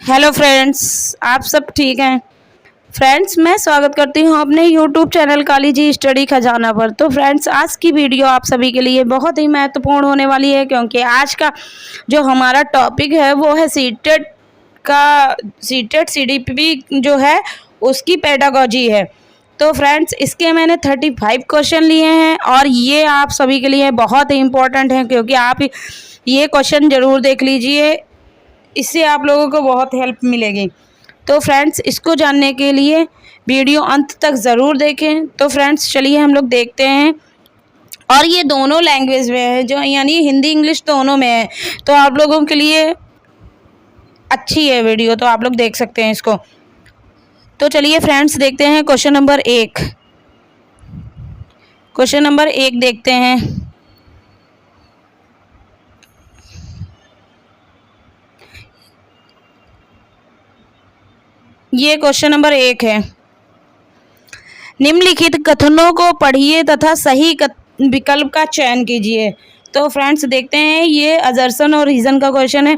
Hello friends, आप सब ठीक हैं। फ्रेंड्स, मैं स्वागत करती हूं अपने YouTube channel Kali ji study खजाना पर। तो फ्रेंड्स, आज की वीडियो आप सभी के लिए बहुत ही महत्वपूर्ण होने वाली है, क्योंकि आज का जो हमारा टॉपिक है वो है सीटेट सीडीपी जो है उसकी पेडागोजी है। तो फ्रेंड्स, इसके मैंने 35 क्वेश्चन लिए हैं और ये आप सभी के लिए बहुत ही इम्पोर्टेंट हैं, क्योंकि आप ये क्वेश्चन ज़रूर देख लीजिए, इससे आप लोगों को बहुत हेल्प मिलेगी। तो फ्रेंड्स, इसको जानने के लिए वीडियो अंत तक ज़रूर देखें। तो फ्रेंड्स, चलिए हम लोग देखते हैं। और ये दोनों लैंग्वेज में है, जो यानी हिंदी इंग्लिश दोनों में है, तो आप लोगों के लिए अच्छी है वीडियो, तो आप लोग देख सकते हैं इसको। तो चलिए फ्रेंड्स, देखते हैं क्वेश्चन नंबर 1। क्वेश्चन नंबर 1 देखते हैं। ये क्वेश्चन नंबर 1 है। निम्नलिखित कथनों को पढ़िए तथा सही विकल्प का चयन कीजिए। तो फ्रेंड्स, देखते हैं, ये अजर्सन और रीजन का क्वेश्चन है।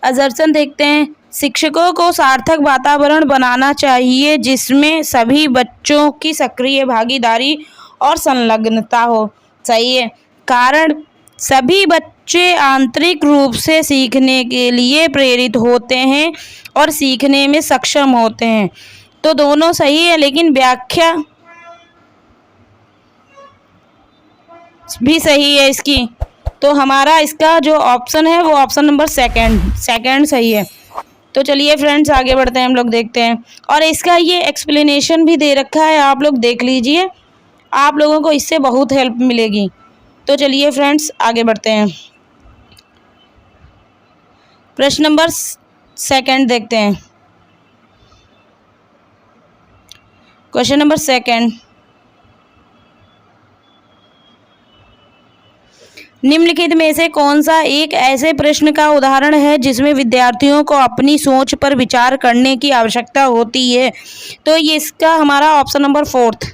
अजर्सन देखते हैं, शिक्षकों को सार्थक वातावरण बनाना चाहिए जिसमें सभी बच्चों की सक्रिय भागीदारी और संलग्नता हो। सही है। कारण, सभी बच्चे आंतरिक रूप से सीखने के लिए प्रेरित होते हैं और सीखने में सक्षम होते हैं। तो दोनों सही है, लेकिन व्याख्या भी सही है इसकी। तो हमारा इसका जो ऑप्शन है वो ऑप्शन नंबर सेकंड सही है। तो चलिए फ्रेंड्स, आगे बढ़ते हैं, हम लोग देखते हैं। और इसका ये एक्सप्लेनेशन भी दे रखा है, आप लोग देख लीजिए, आप लोगों को इससे बहुत हेल्प मिलेगी। तो चलिए फ्रेंड्स, आगे बढ़ते हैं। प्रश्न नंबर 2 देखते हैं। क्वेश्चन नंबर 2, निम्नलिखित में से कौन सा एक ऐसे प्रश्न का उदाहरण है जिसमें विद्यार्थियों को अपनी सोच पर विचार करने की आवश्यकता होती है। तो ये इसका हमारा ऑप्शन नंबर 4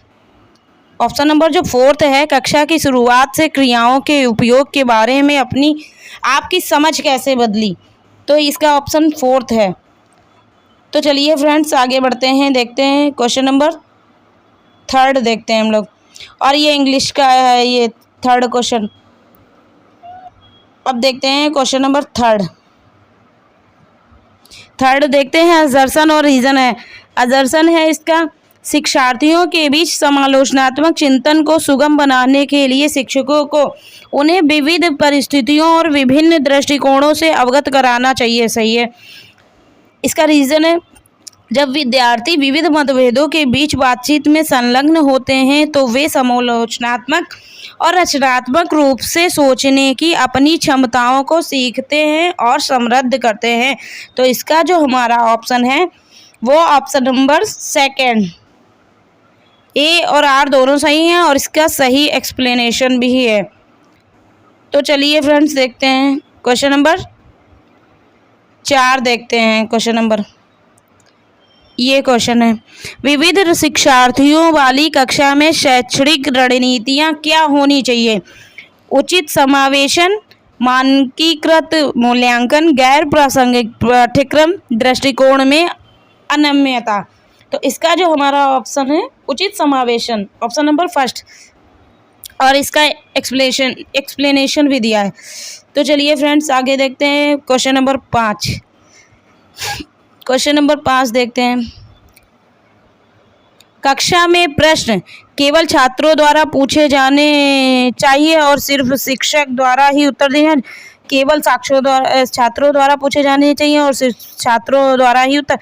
ऑप्शन नंबर जो 4 है, कक्षा की शुरुआत से क्रियाओं के उपयोग के बारे में आपकी समझ कैसे बदली। तो इसका ऑप्शन 4 है। तो चलिए फ्रेंड्स, आगे बढ़ते हैं, देखते हैं क्वेश्चन नंबर 3 देखते हैं हम लोग। और ये इंग्लिश का है, ये 3rd क्वेश्चन। अब देखते हैं क्वेश्चन नंबर 3rd देखते हैं। अजर्सन और रीजन है। अजर्सन है इसका, शिक्षार्थियों के बीच समालोचनात्मक चिंतन को सुगम बनाने के लिए शिक्षकों को उन्हें विविध परिस्थितियों और विभिन्न दृष्टिकोणों से अवगत कराना चाहिए। सही है। इसका रीजन है, जब विद्यार्थी विविध मतभेदों के बीच बातचीत में संलग्न होते हैं तो वे समालोचनात्मक और रचनात्मक रूप से सोचने की अपनी क्षमताओं को सीखते हैं और समृद्ध करते हैं। तो इसका जो हमारा ऑप्शन है वो ऑप्शन नंबर 2, ए और आर दोनों सही हैं, और इसका सही एक्सप्लेनेशन भी है। तो चलिए फ्रेंड्स, देखते हैं क्वेश्चन नंबर 4 देखते हैं। क्वेश्चन नंबर, ये क्वेश्चन है, विविध शिक्षार्थियों वाली कक्षा में शैक्षणिक रणनीतियाँ क्या होनी चाहिए। उचित समावेशन, मानकीकृत मूल्यांकन, गैर प्रासंगिक पाठ्यक्रम, दृष्टिकोण में अनम्यता। तो इसका जो हमारा ऑप्शन है उचित समावेशन, ऑप्शन नंबर 1, और इसका एक्सप्लेनेशन भी दिया है। तो चलिए फ्रेंड्स, आगे देखते हैं क्वेश्चन नंबर 5। क्वेश्चन नंबर 5 देखते हैं। कक्षा में प्रश्न केवल छात्रों द्वारा पूछे जाने चाहिए और सिर्फ शिक्षक द्वारा ही उत्तर देना। केवल छात्रों द्वारा पूछे जाने चाहिए और सिर्फ छात्रों द्वारा ही उत्तर,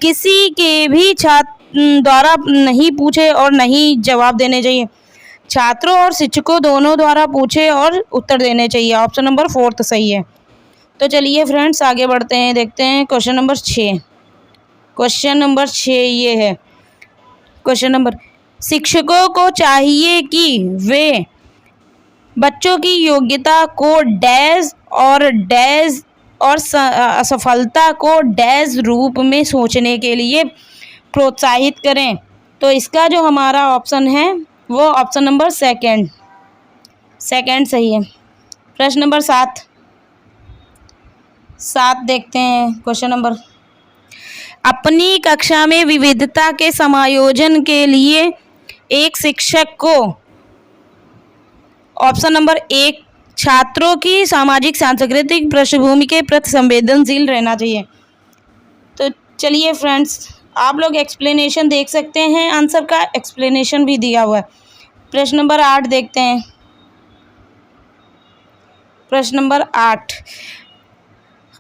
किसी के भी छात्र द्वारा नहीं पूछे और नहीं जवाब देने चाहिए। छात्रों और शिक्षकों दोनों द्वारा पूछे और उत्तर देने चाहिए। ऑप्शन नंबर 4 सही है। तो चलिए फ्रेंड्स, आगे बढ़ते हैं, देखते हैं क्वेश्चन नंबर 6। क्वेश्चन नंबर 6 ये है। क्वेश्चन नंबर, शिक्षकों को चाहिए कि वे बच्चों की योग्यता को डैश और असफलता को डैश रूप में सोचने के लिए प्रोत्साहित करें। तो इसका जो हमारा ऑप्शन है वो ऑप्शन नंबर 2 सही है। प्रश्न नंबर 7 देखते हैं। क्वेश्चन नंबर अपनी कक्षा में विविधता के समायोजन के लिए एक शिक्षक को, ऑप्शन नंबर 1, छात्रों की सामाजिक सांस्कृतिक पृष्ठभूमि के प्रति संवेदनशील रहना चाहिए। तो चलिए फ्रेंड्स, आप लोग एक्सप्लेनेशन देख सकते हैं, आंसर का एक्सप्लेनेशन भी दिया हुआ है। प्रश्न नंबर 8 देखते हैं। प्रश्न नंबर 8,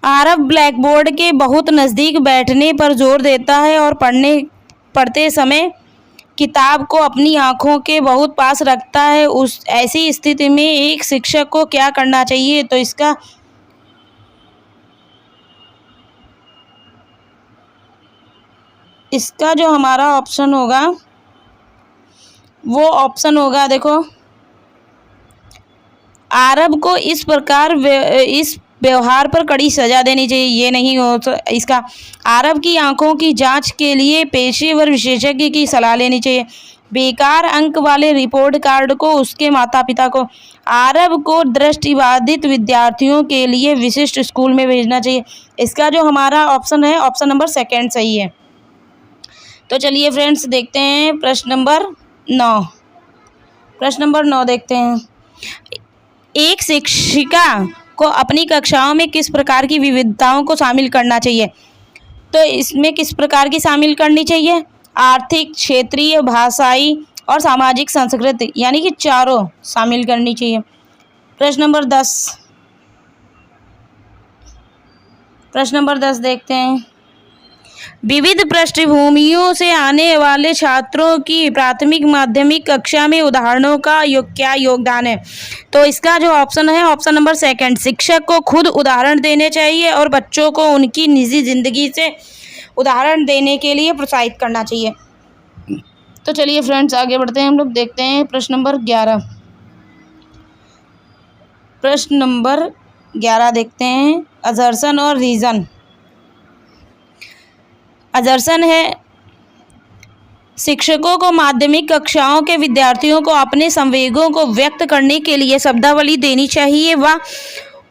आरव ब्लैक बोर्ड के बहुत नज़दीक बैठने पर जोर देता है और पढ़ते समय किताब को अपनी आँखों के बहुत पास रखता है। उस ऐसी स्थिति में एक शिक्षक को क्या करना चाहिए? तो इसका जो हमारा ऑप्शन होगा वो ऑप्शन होगा, देखो, आरव को इस प्रकार इस व्यवहार पर कड़ी सजा देनी चाहिए। ये नहीं हो तो इसका आरव की आंखों की जांच के लिए पेशेवर विशेषज्ञ की सलाह लेनी चाहिए। बेकार अंक वाले रिपोर्ट कार्ड को उसके माता पिता को, आरव को दृष्टिबाधित विद्यार्थियों के लिए विशिष्ट स्कूल में भेजना चाहिए। इसका जो हमारा ऑप्शन है, ऑप्शन नंबर 2 सही है। तो चलिए फ्रेंड्स देखते हैं प्रश्न नंबर 9। प्रश्न नंबर 9 देखते हैं। एक शिक्षिका को अपनी कक्षाओं में किस प्रकार की विविधताओं को शामिल करना चाहिए? तो इसमें किस प्रकार की शामिल करनी चाहिए? आर्थिक, क्षेत्रीय, भाषाई और सामाजिक संस्कृति, यानी कि चारों शामिल करनी चाहिए। प्रश्न नंबर 10। प्रश्न नंबर 10 देखते हैं। विविध पृष्ठभूमियों से आने वाले छात्रों की प्राथमिक माध्यमिक कक्षा में उदाहरणों का क्या योगदान है? तो इसका जो ऑप्शन है, ऑप्शन नंबर 2, शिक्षक को खुद उदाहरण देने चाहिए और बच्चों को उनकी निजी जिंदगी से उदाहरण देने के लिए प्रोत्साहित करना चाहिए। तो चलिए फ्रेंड्स आगे बढ़ते हैं, हम लोग देखते हैं प्रश्न नंबर 11। प्रश्न नंबर 11 देखते हैं। असर्शन और रीज़न। असर्शन है, शिक्षकों को माध्यमिक कक्षाओं के विद्यार्थियों को अपने संवेगों को व्यक्त करने के लिए शब्दावली देनी चाहिए व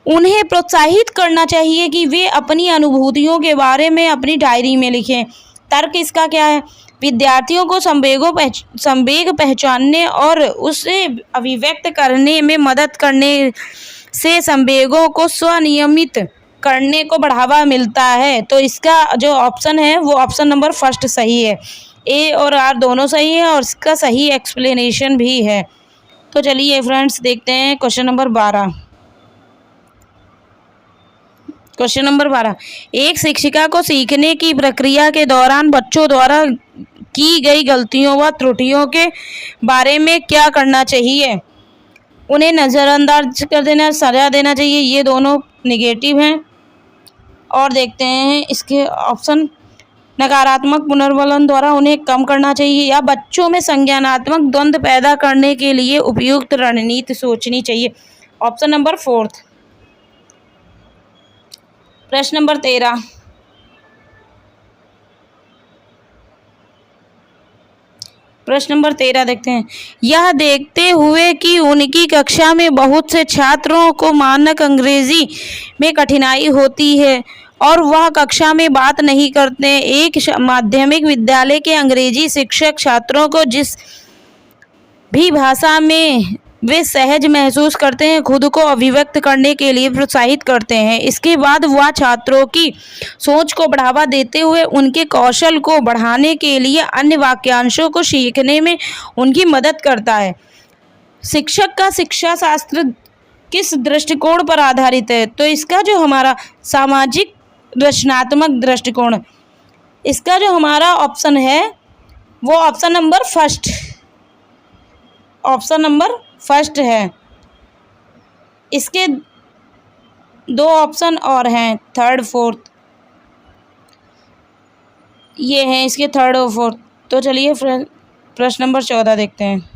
उन्हें प्रोत्साहित करना चाहिए कि वे अपनी अनुभूतियों के बारे में अपनी डायरी में लिखें। तर्क इसका क्या है? विद्यार्थियों को संवेग पहचानने और उसे अभिव्यक्त करने में मदद करने से संवेगों को स्वनियमित करने को बढ़ावा मिलता है। तो इसका जो ऑप्शन है वो ऑप्शन नंबर 1 सही है। ए और आर दोनों सही है और इसका सही एक्सप्लेनेशन भी है। तो चलिए फ्रेंड्स देखते हैं क्वेश्चन नंबर 12। क्वेश्चन नंबर 12, एक शिक्षिका को सीखने की प्रक्रिया के दौरान बच्चों द्वारा की गई गलतियों व त्रुटियों के बारे में क्या करना चाहिए? उन्हें नज़रअंदाज कर देना, सजा देना चाहिए, ये दोनों नेगेटिव हैं। और देखते हैं इसके ऑप्शन, नकारात्मक पुनर्वलन द्वारा उन्हें कम करना चाहिए या बच्चों में संज्ञानात्मक द्वंद्व पैदा करने के लिए उपयुक्त रणनीति सोचनी चाहिए। Option number 4। प्रश्न नंबर 13। प्रश्न नंबर 13 देखते हैं। यह देखते हुए कि उनकी कक्षा में बहुत से छात्रों को मानक अंग्रेजी में कठिनाई होती है और वह कक्षा में बात नहीं करते, एक माध्यमिक विद्यालय के अंग्रेजी शिक्षक छात्रों को जिस भी भाषा में वे सहज महसूस करते हैं खुद को अभिव्यक्त करने के लिए प्रोत्साहित करते हैं। इसके बाद वह छात्रों की सोच को बढ़ावा देते हुए उनके कौशल को बढ़ाने के लिए अन्य वाक्यांशों को सीखने में उनकी मदद करता है। शिक्षक का शिक्षा शास्त्र किस दृष्टिकोण पर आधारित है? तो इसका जो हमारा सामाजिक रचनात्मक दृष्टिकोण, इसका जो हमारा ऑप्शन है वो ऑप्शन नंबर 1, ऑप्शन नंबर 1 है। इसके 2 ऑप्शन और हैं, 3rd 4th, ये हैं इसके 3rd और 4th। तो चलिए प्रश्न नंबर 14 देखते हैं।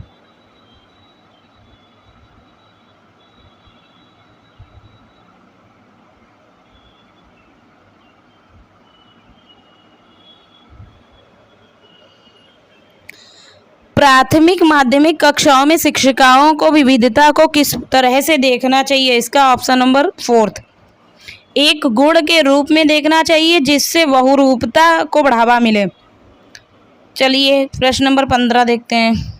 प्राथमिक माध्यमिक कक्षाओं में शिक्षिकाओं को विविधता को किस तरह से देखना चाहिए? इसका ऑप्शन नंबर 4th। एक गुण के रूप में देखना चाहिए जिससे बहुरूपता को बढ़ावा मिले। चलिए प्रश्न नंबर 15 देखते हैं।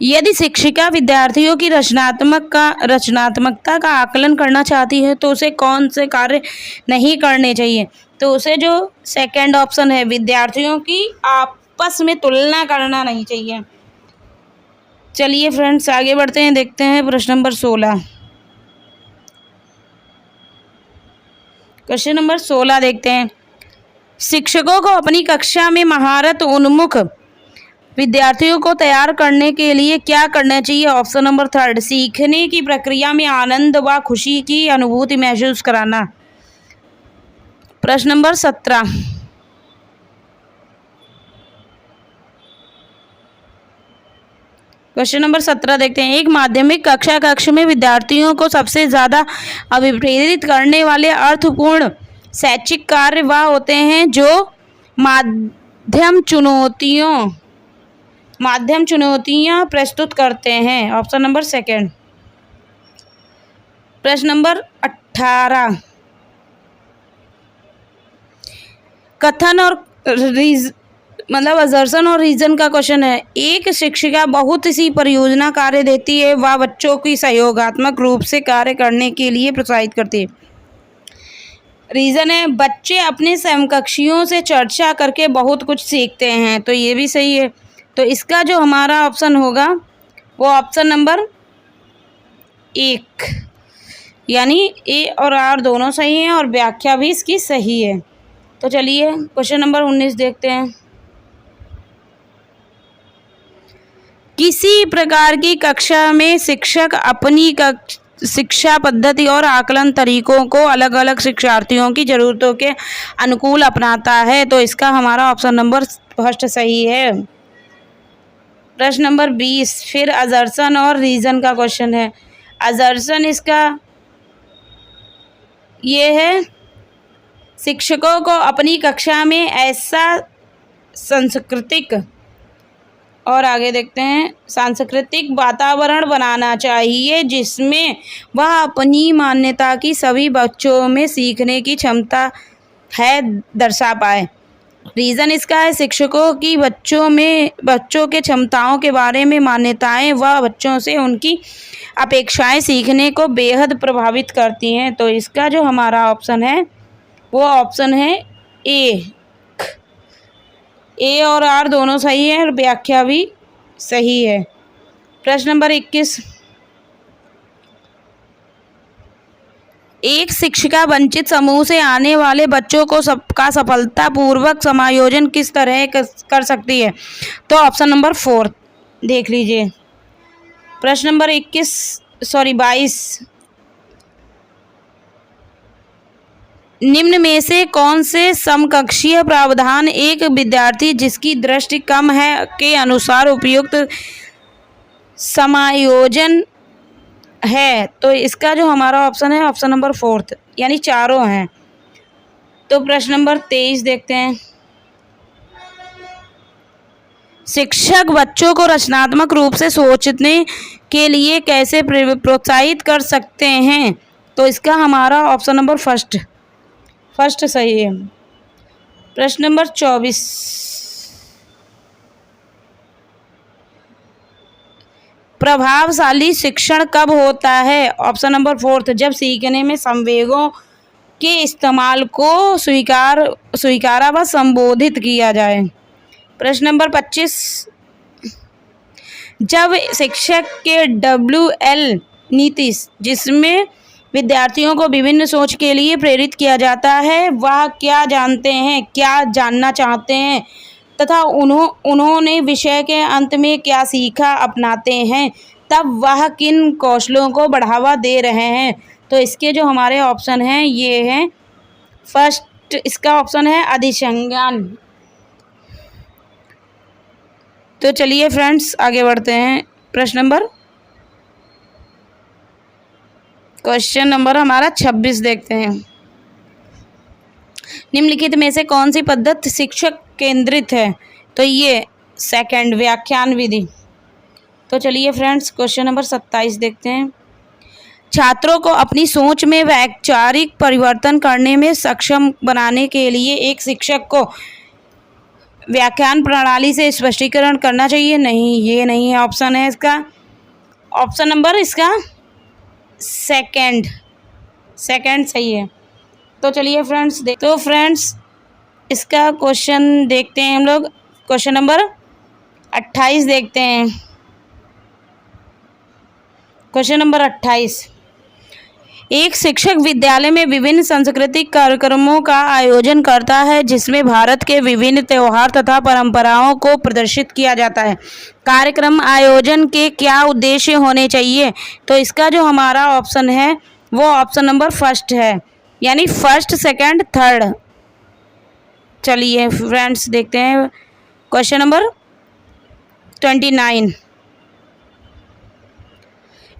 यदि शिक्षिका विद्यार्थियों की रचनात्मकता का आकलन करना चाहती है तो उसे कौन से कार्य नहीं करने चाहिए? तो उसे जो सेकंड ऑप्शन है, विद्यार्थियों की आपस में तुलना करना नहीं चाहिए। चलिए फ्रेंड्स आगे बढ़ते हैं, देखते हैं प्रश्न नंबर 16। क्वेश्चन नंबर 16 देखते हैं। शिक्षकों को अपनी कक्षा में महारत उन्मुख विद्यार्थियों को तैयार करने के लिए क्या करना चाहिए? ऑप्शन नंबर 3, सीखने की प्रक्रिया में आनंद व खुशी की अनुभूति महसूस कराना। प्रश्न नंबर 17। क्वेश्चन नंबर 17 देखते हैं। एक माध्यमिक कक्ष में विद्यार्थियों को सबसे ज़्यादा अभिप्रेरित करने वाले अर्थपूर्ण शैक्षिक कार्य वह होते हैं जो माध्यम चुनौतियाँ प्रस्तुत करते हैं। Option number 2। प्रश्न नंबर 18। कथन और असर्शन और रीजन का क्वेश्चन है। एक शिक्षिका बहुत सी परियोजना कार्य देती है, वह बच्चों की सहयोगात्मक रूप से कार्य करने के लिए प्रोत्साहित करती है। रीज़न है बच्चे अपने समकक्षियों से चर्चा करके बहुत कुछ सीखते हैं, तो ये भी सही है। तो इसका जो हमारा ऑप्शन होगा वो ऑप्शन नंबर 1, यानी ए और आर दोनों सही हैं और व्याख्या भी इसकी सही है। तो चलिए क्वेश्चन नंबर 19 देखते हैं। किसी प्रकार की कक्षा में शिक्षक अपनी शिक्षा पद्धति और आकलन तरीकों को अलग अलग शिक्षार्थियों की ज़रूरतों के अनुकूल अपनाता है, तो इसका हमारा ऑप्शन नंबर 1 सही है। प्रश्न नंबर 20 फिर असर्शन और रीज़न का क्वेश्चन है। असर्शन इसका ये है, शिक्षकों को अपनी कक्षा में ऐसा सांस्कृतिक वातावरण बनाना चाहिए जिसमें वह अपनी मान्यता की सभी बच्चों में सीखने की क्षमता है दर्शा पाए। रीज़न इसका है, शिक्षकों की बच्चों के क्षमताओं के बारे में मान्यताएं व बच्चों से उनकी अपेक्षाएं सीखने को बेहद प्रभावित करती हैं, तो इसका जो हमारा ऑप्शन है वो ऑप्शन है ए और आर दोनों सही है और व्याख्या भी सही है। प्रश्न नंबर 21। एक शिक्षिका वंचित समूह से आने वाले बच्चों को सबका सफलतापूर्वक समायोजन किस तरह कर सकती है? तो ऑप्शन नंबर 4 देख लीजिए। प्रश्न नंबर 22। निम्न में से कौन से समकक्षीय प्रावधान एक विद्यार्थी जिसकी दृष्टि कम है के अनुसार उपयुक्त समायोजन है? तो इसका जो हमारा ऑप्शन है ऑप्शन नंबर 4, यानी चारों हैं। तो प्रश्न नंबर 23 देखते हैं। शिक्षक बच्चों को रचनात्मक रूप से सोचने के लिए कैसे प्रोत्साहित कर सकते हैं? तो इसका हमारा ऑप्शन नंबर फर्स्ट सही है। प्रश्न नंबर 24। प्रभावशाली शिक्षण कब होता है? ऑप्शन नंबर 4, जब सीखने में संवेगों के इस्तेमाल को स्वीकारा व संबोधित किया जाए। प्रश्न नंबर 25। जब शिक्षक के WL नीति जिसमें विद्यार्थियों को विभिन्न सोच के लिए प्रेरित किया जाता है, वह क्या जानना चाहते हैं तथा उन्होंने विषय के अंत में क्या सीखा अपनाते हैं, तब वह किन कौशलों को बढ़ावा दे रहे हैं? तो इसके जो हमारे ऑप्शन हैं ये हैं फर्स्ट, इसका ऑप्शन है अधिसंज्ञान। तो चलिए फ्रेंड्स आगे बढ़ते हैं। क्वेश्चन नंबर हमारा 26 देखते हैं। निम्नलिखित में से कौन सी पद्धति शिक्षक केंद्रित है? तो ये सेकंड व्याख्यान विधि। तो चलिए फ्रेंड्स क्वेश्चन नंबर 27 देखते हैं। छात्रों को अपनी सोच में वैचारिक परिवर्तन करने में सक्षम बनाने के लिए एक शिक्षक को व्याख्यान प्रणाली से स्पष्टीकरण करना चाहिए। नहीं, ये नहीं है ऑप्शन है इसका। ऑप्शन नंबर इसका सेकंड सही है। तो चलिए फ्रेंड्स तो फ्रेंड्स इसका क्वेश्चन देखते हैं हम लोग। क्वेश्चन नंबर 28 देखते हैं। क्वेश्चन नंबर 28, एक शिक्षक विद्यालय में विभिन्न सांस्कृतिक कार्यक्रमों का आयोजन करता है जिसमें भारत के विभिन्न त्योहार तथा परंपराओं को प्रदर्शित किया जाता है। कार्यक्रम आयोजन के क्या उद्देश्य होने चाहिए? तो इसका जो हमारा ऑप्शन है वो ऑप्शन नंबर फर्स्ट है, यानी फर्स्ट, सेकंड, थर्ड। चलिए फ्रेंड्स देखते हैं क्वेश्चन नंबर 29,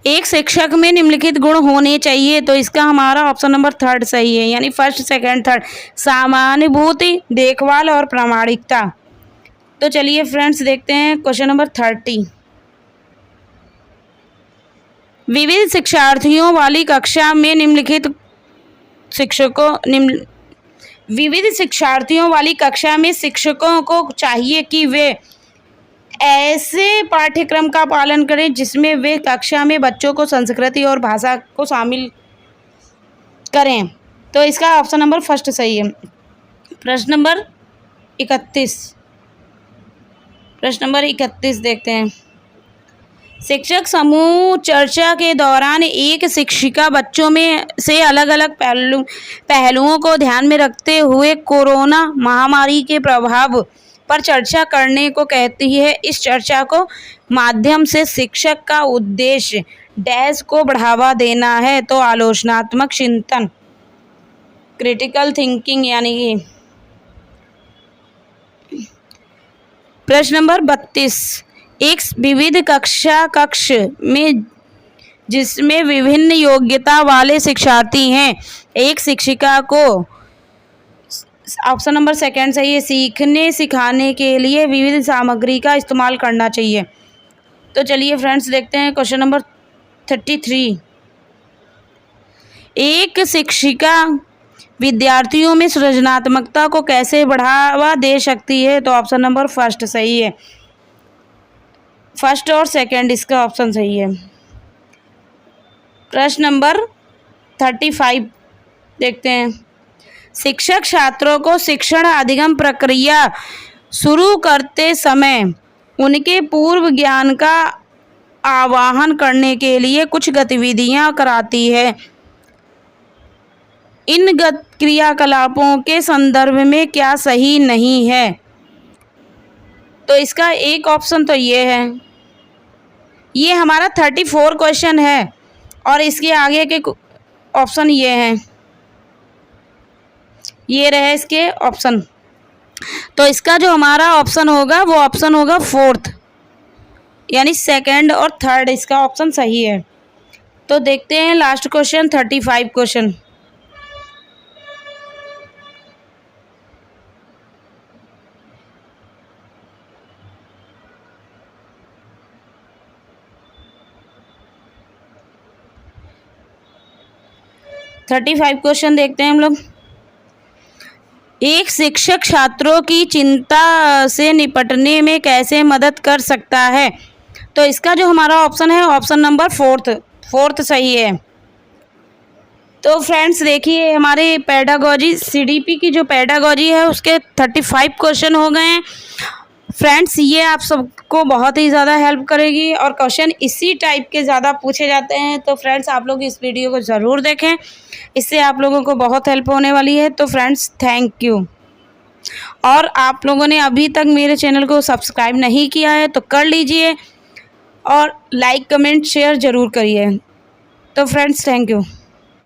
एक शिक्षक में निम्नलिखित गुण होने चाहिए। तो इसका हमारा ऑप्शन नंबर थर्ड सही है, यानी फर्स्ट, सेकंड, थर्ड। समानुभूति, देखभाल और प्रामाणिकता। तो चलिए फ्रेंड्स देखते हैं क्वेश्चन नंबर 30, विविध शिक्षार्थियों वाली कक्षा में निम्नलिखित विविध शिक्षार्थियों वाली कक्षा में शिक्षकों को चाहिए कि वे ऐसे पाठ्यक्रम का पालन करें जिसमें वे कक्षा में बच्चों को संस्कृति और भाषा को शामिल करें। तो इसका ऑप्शन नंबर फर्स्ट सही है। प्रश्न नंबर 31 देखते हैं। शिक्षक समूह चर्चा के दौरान एक शिक्षिका बच्चों में से अलग अलग पहलुओं को ध्यान में रखते हुए कोरोना महामारी के प्रभाव पर चर्चा करने को कहती है। इस चर्चा को माध्यम से शिक्षक का उद्देश्य डैश को बढ़ावा देना है। तो आलोचनात्मक चिंतन, क्रिटिकल थिंकिंग, यानी कि प्रश्न नंबर 32, एक विविध कक्ष में जिसमें विभिन्न योग्यता वाले शिक्षार्थी हैं, एक शिक्षिका को, ऑप्शन नंबर सेकंड सही है, सीखने सिखाने के लिए विविध सामग्री का इस्तेमाल करना चाहिए। तो चलिए फ्रेंड्स देखते हैं क्वेश्चन नंबर 33, एक शिक्षिका विद्यार्थियों में सृजनात्मकता को कैसे बढ़ावा दे सकती है? तो ऑप्शन नंबर फर्स्ट सही है, फर्स्ट और सेकंड इसका ऑप्शन सही है। प्रश्न नंबर 35 देखते हैं। शिक्षक छात्रों को शिक्षण अधिगम प्रक्रिया शुरू करते समय उनके पूर्व ज्ञान का आवाहन करने के लिए कुछ गतिविधियां कराती है। इन क्रियाकलापों के संदर्भ में क्या सही नहीं है? तो इसका एक ऑप्शन तो ये है, ये हमारा 34 क्वेश्चन है और इसके आगे के ऑप्शन ये हैं, ये रहे इसके ऑप्शन। तो इसका जो हमारा ऑप्शन होगा वो ऑप्शन होगा फोर्थ, यानी सेकंड और थर्ड इसका ऑप्शन सही है। तो देखते हैं लास्ट क्वेश्चन 35 क्वेश्चन। क्वेश्चन देखते हैं हम लोग। एक शिक्षक छात्रों की चिंता से निपटने में कैसे मदद कर सकता है? तो इसका जो हमारा ऑप्शन है ऑप्शन नंबर फोर्थ सही है। तो फ्रेंड्स देखिए हमारे पेडागोजी सीडीपी की जो पेडागोजी है उसके 35 क्वेश्चन हो गए हैं। फ्रेंड्स ये आप सबको बहुत ही ज़्यादा हेल्प करेगी और क्वेश्चन इसी टाइप के ज़्यादा पूछे जाते हैं। तो फ्रेंड्स आप लोग इस वीडियो को ज़रूर देखें, इससे आप लोगों को बहुत हेल्प होने वाली है। तो फ्रेंड्स थैंक यू। और आप लोगों ने अभी तक मेरे चैनल को सब्सक्राइब नहीं किया है तो कर लीजिए और लाइक कमेंट शेयर ज़रूर करिए। तो फ्रेंड्स थैंक यू।